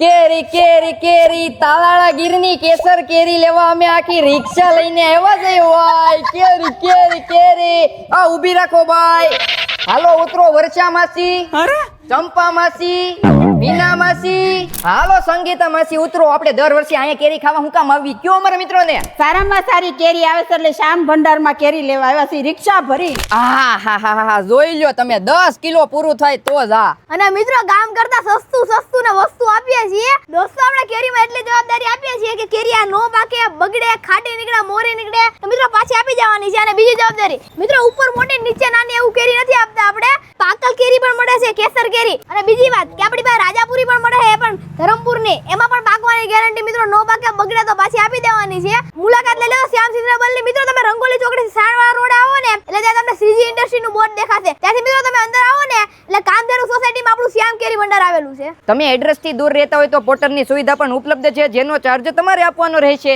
કેરી કેરી કેરી તાલાળા ગીરની કેસર કેરી લેવા અમે આખી રિક્ષા લઈને આવ્યા છે ભાઈ. કેરી કેરી કેરી આ ઊભી રાખો ભાઈ. હાલો ઉતરો વર્ષા માસી, ચંપા માસી, મીના માસી, હાલો સંગીતા માસી ઉતરો. આપણે દર વર્ષે અહીંયા કેરી ખાવા હું કામ આવી કયો અમારા મિત્રો ને? સારામાં સારી કેરી આવે છે એટલે શ્યામ ભંડારમાં કેરી લેવા આવ્યા છે રિક્ષા ભરી. હા જોઈ લ્યો તમે 10 કિલો પૂરું થાય તો જ. અને મિત્રો ગામ કરતા સસ્તું ને વસ્તુ આપીએ છીએ દોસ્તો. આપણે કેરીમાં એટલી જવાબદારી આપીએ છીએ કે કેરી આ નો પાકે, બગડે, ખાટી નીકળે, મોરી નીકળે તો મિત્રો પાછી આપી જવાની છે. અને બીજી જવાબદારી મિત્રો ઉપર મોટી નીચે નાની એવું કેરી નથી આપતા આપણે. પાકલ કેરી પણ મળે છે, કેસર કેરી. અને બીજી વાત કે આપણી પાસે રાજાપુરી પણ મળે છે, પણ ધરમપુરની. એમાં પણ પાકવાની ગેરંટી મિત્રો. નો પાકે, બગડે તો પાછી આપી દેવાની છે. મુલાકાત લઈ લેજો શ્યામ સિઝનેબલની. મિત્રો તમે રંગોલી ચોકડી સાણવા રોડ આવો ને એટલે ત્યાં તમને શ્રીજી ઇન્ડસ્ટ્રીનું બોર્ડ દેખાશે. ત્યાંથી મિત્રો તમે અંદર આવો ને એટલે કામધેનુ સોસાયટીમાં આપણું શ્યામ કેરી ભંડાર આવેલું છે. તમે એડ્રેસ થી દૂર રહેતા હોય તો પોર્ટરની સુવિધા પણ ઉપલબ્ધ છે, જેનો ચાર્જ તમારે આપવાનો રહેશે.